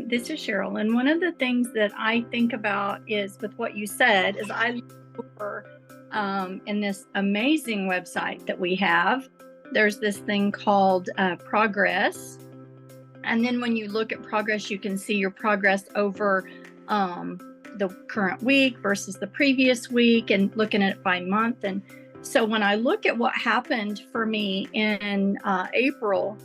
This is Cheryl, and one of the things that I think about is with what you said is I look over in this amazing website that we have. There's this thing called progress, and then when you look at progress, you can see your progress over the current week versus the previous week, and looking at it by month. And so when I look at what happened for me in April.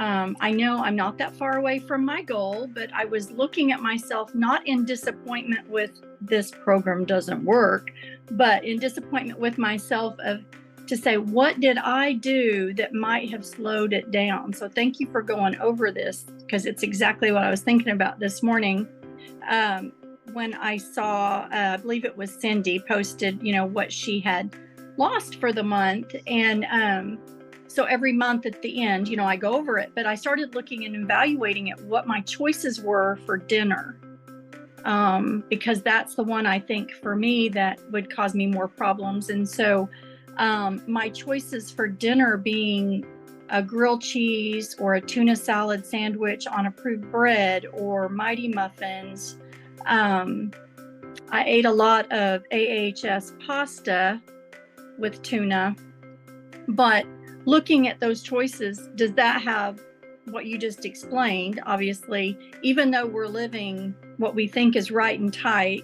I know I'm not that far away from my goal, but I was looking at myself not in disappointment with this program doesn't work, but in disappointment with myself to say, what did I do that might have slowed it down? So thank you for going over this, because it's exactly what I was thinking about this morning. When I saw, I believe it was Cindy posted, what she had lost for the month. And, so every month at the end, I go over it, but I started looking and evaluating at what my choices were for dinner. Because that's the one I think for me that would cause me more problems. And so my choices for dinner being a grilled cheese or a tuna salad sandwich on approved bread or Mighty Muffins. I ate a lot of AHS pasta with tuna, but looking at those choices, does that have what you just explained? Obviously, even though we're living what we think is right and tight,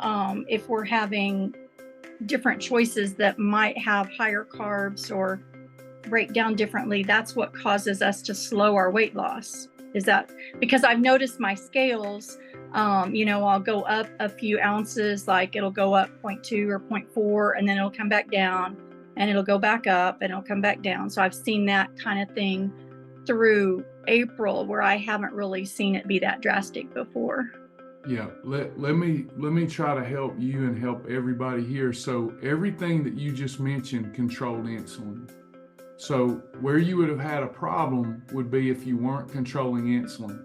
if we're having different choices that might have higher carbs or break down differently, that's what causes us to slow our weight loss. Is that because I've noticed my scales, I'll go up a few ounces, like it'll go up 0.2 or 0.4, and then it'll come back down. And it'll go back up and it'll come back down. So I've seen that kind of thing through April, where I haven't really seen it be that drastic before. Yeah, let me try to help you and help everybody here. So everything that you just mentioned controlled insulin. So where you would have had a problem would be if you weren't controlling insulin.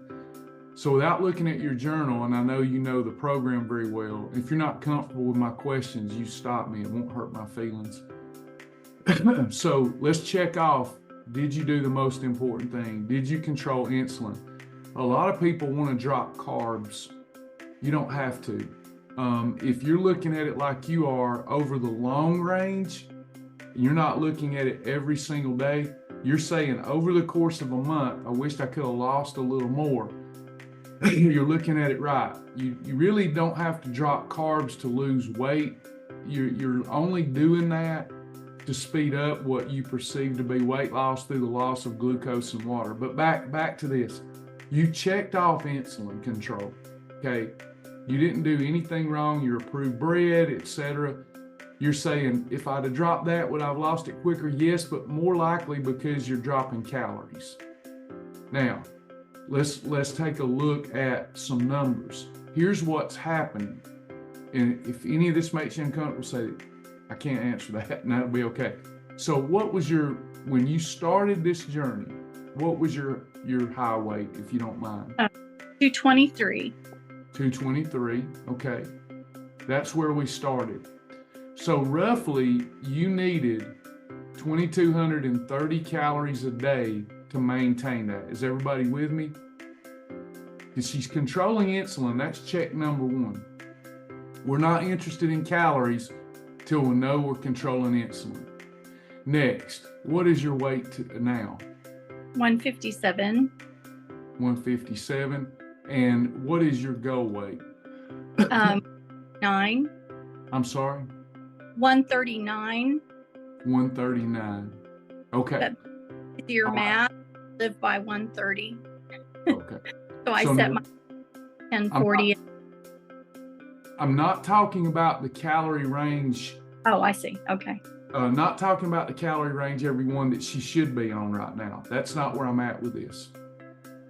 So without looking at your journal, and I know you know the program very well, if you're not comfortable with my questions, you stop me. It won't hurt my feelings. So let's check off, did you do the most important thing? Did you control insulin? A lot of people want to drop carbs. You don't have to. If you're looking at it like you are over the long range, you're not looking at it every single day. You're saying over the course of a month, I wished I could have lost a little more. You're looking at it right. You really don't have to drop carbs to lose weight. You're only doing that to speed up what you perceive to be weight loss through the loss of glucose and water. But back to this. You checked off insulin control, okay? You didn't do anything wrong. You approved bread, etc. You're saying, if I'd have dropped that, would I have lost it quicker? Yes, but more likely because you're dropping calories. Now, let's take a look at some numbers. Here's what's happening. And if any of this makes you uncomfortable, say, I can't answer that, and that'll be okay. So what was when you started this journey, what was your high weight, if you don't mind? 223. 223, okay. That's where we started. So roughly, you needed 2,230 calories a day to maintain that. Is everybody with me? Because she's controlling insulin, that's check number one. We're not interested in calories till we know we're controlling insulin. Next, what is your weight now? 157. 157. And what is your goal weight? 9. I'm sorry? 139. 139. Okay. Do your math, live by 130. Okay. So I set my 1040. I'm not talking about the calorie range. Oh, I see. Okay. Not talking about the calorie range, everyone, that she should be on right now. That's not where I'm at with this.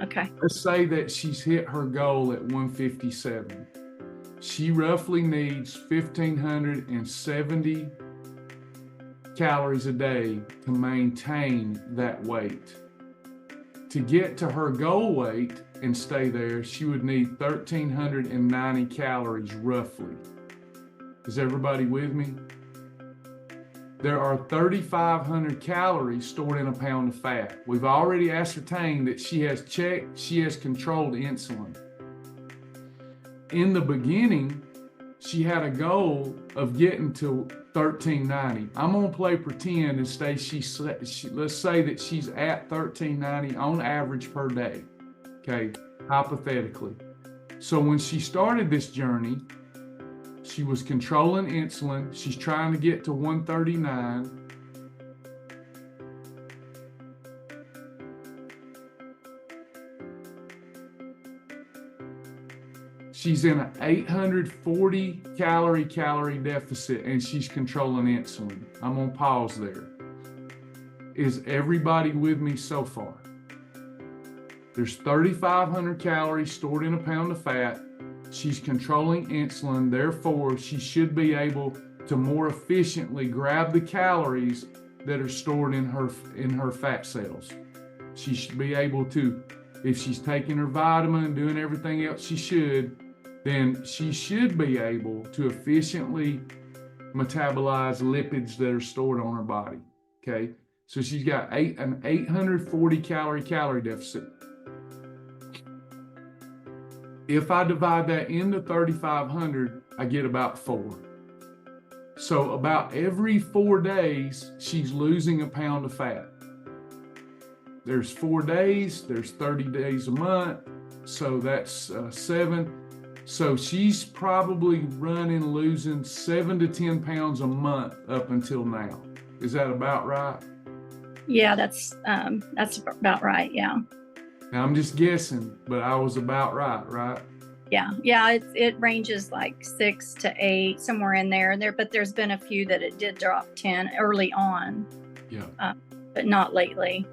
Okay. Let's say that she's hit her goal at 157. She roughly needs 1,570 calories a day to maintain that weight. To get to her goal weight and stay there, she would need 1,390 calories roughly. Is everybody with me? there are 3,500 calories stored in a pound of fat. We've already ascertained that she has controlled insulin. In the beginning, she had a goal of getting to 1390. I'm gonna play pretend and say let's say that she's at 1390 on average per day, okay, hypothetically. So when she started this journey, she was controlling insulin. She's trying to get to 139. She's in an 840 calorie deficit and she's controlling insulin. I'm gonna pause there. Is everybody with me so far? There's 3,500 calories stored in a pound of fat. She's controlling insulin, therefore she should be able to more efficiently grab the calories that are stored in her fat cells. She should be able to, if she's taking her vitamin and doing everything else she should, then she should be able to efficiently metabolize lipids that are stored on her body, okay? So she's got an 840 calorie deficit. If I divide that into 3,500, I get about 4. So about every 4 days, she's losing a pound of fat. There's 4 days, there's 30 days a month, so that's 7. So she's probably losing 7 to 10 pounds a month up until now. Is that about right? Yeah, that's about right. Yeah. Now I'm just guessing, but I was about right? Yeah. It ranges like 6 to 8, somewhere in there. But there's been a few that it did drop 10 early on. Yeah. But not lately.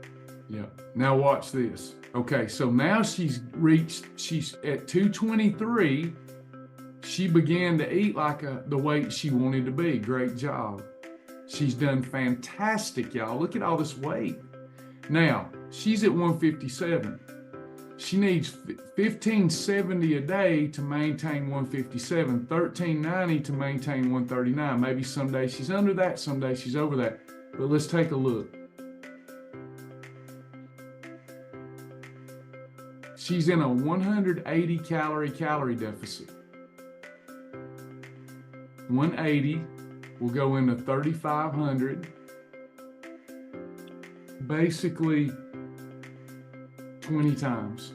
Yeah. Now watch this. Okay, so now she's at 223. She began to eat like the weight she wanted to be. Great job. She's done fantastic, y'all. Look at all this weight. Now, she's at 157. She needs 1,570 a day to maintain 157, 1,390 to maintain 139. Maybe some days she's under that, some days she's over that. But let's take a look. She's in a 180 calorie deficit. 180 will go into 3,500. Basically 20 times.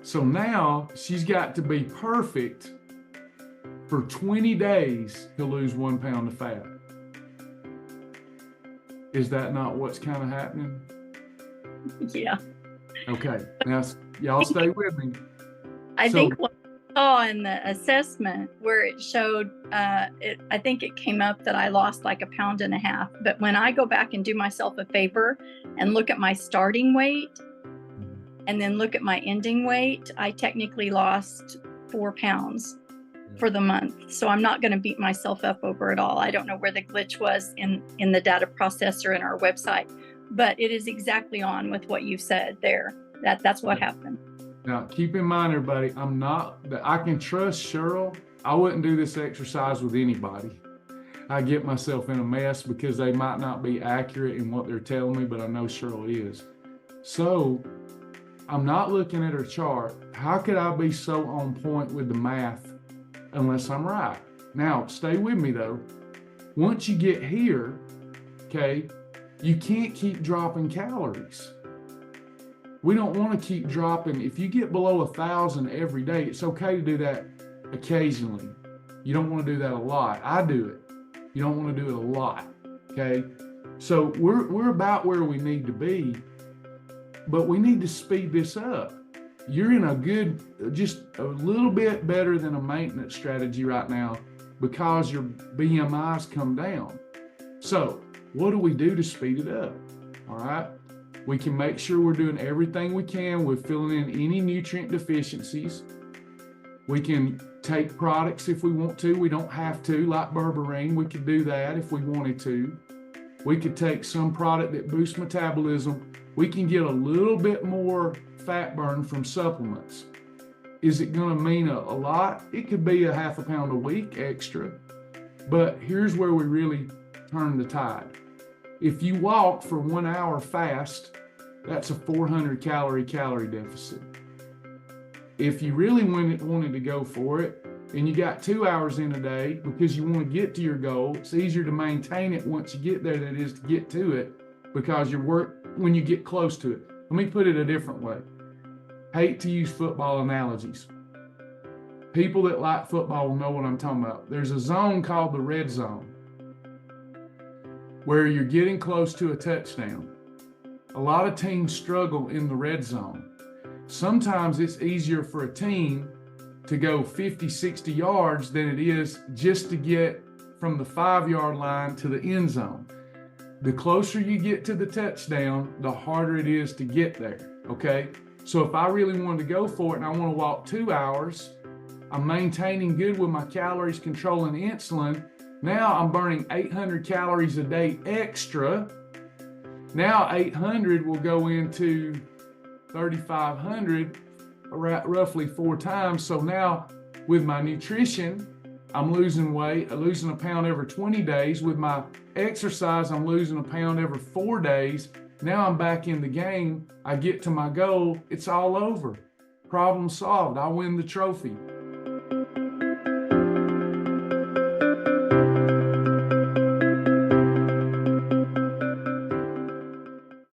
So now she's got to be perfect for 20 days to lose 1 pound of fat. Is that not what's kind of happening? Yeah. Okay, now y'all stay with me. I think what I saw in the assessment where it showed, I think it came up that I lost like 1.5 pounds. But when I go back and do myself a favor and look at my starting weight and then look at my ending weight, I technically lost 4 pounds for the month. So I'm not going to beat myself up over it all. I don't know where the glitch was in the data processor in our website, but it is exactly on with what you said there. That's what happened. Now, keep in mind, everybody, I can trust Cheryl. I wouldn't do this exercise with anybody. I get myself in a mess because they might not be accurate in what they're telling me, but I know Cheryl is. So I'm not looking at her chart. How could I be so on point with the math unless I'm right? Now, stay with me though. Once you get here, okay, you can't keep dropping calories. We don't want to keep dropping. If you get below 1,000 every day, it's okay to do that occasionally. You don't want to do that a lot. I do it. You don't want to do it a lot, okay? So we're about where we need to be, but we need to speed this up. You're in a good, just a little bit better than a maintenance strategy right now because your BMI's come down. So what do we do to speed it up? All right. We can make sure we're doing everything we can with filling in any nutrient deficiencies. We can take products if we want to. We don't have to, like berberine. We could do that if we wanted to. We could take some product that boosts metabolism. We can get a little bit more fat burn from supplements. Is it going to mean a lot? It could be 0.5 pound a week extra. But here's where we really turn the tide. If you walk for 1 hour fast, that's a 400 calorie deficit. If you really wanted to go for it, and you got 2 hours in a day because you want to get to your goal, it's easier to maintain it once you get there than it is to get to it, because when you get close to it. Let me put it a different way. Hate to use football analogies. People that like football will know what I'm talking about. There's a zone called the red zone where you're getting close to a touchdown. A lot of teams struggle in the red zone. Sometimes it's easier for a team to go 50, 60 yards than it is just to get from the 5-yard line to the end zone. The closer you get to the touchdown, the harder it is to get there, okay? So if I really wanted to go for it and I want to walk 2 hours, I'm maintaining good with my calories, controlling insulin. Now I'm burning 800 calories a day extra. Now 800 will go into 3,500 roughly 4 times. So now with my nutrition, I'm losing weight, losing a pound every 20 days. With my exercise, I'm losing a pound every 4 days. Now I'm back in the game. I get to my goal. It's all over. Problem solved. I win the trophy.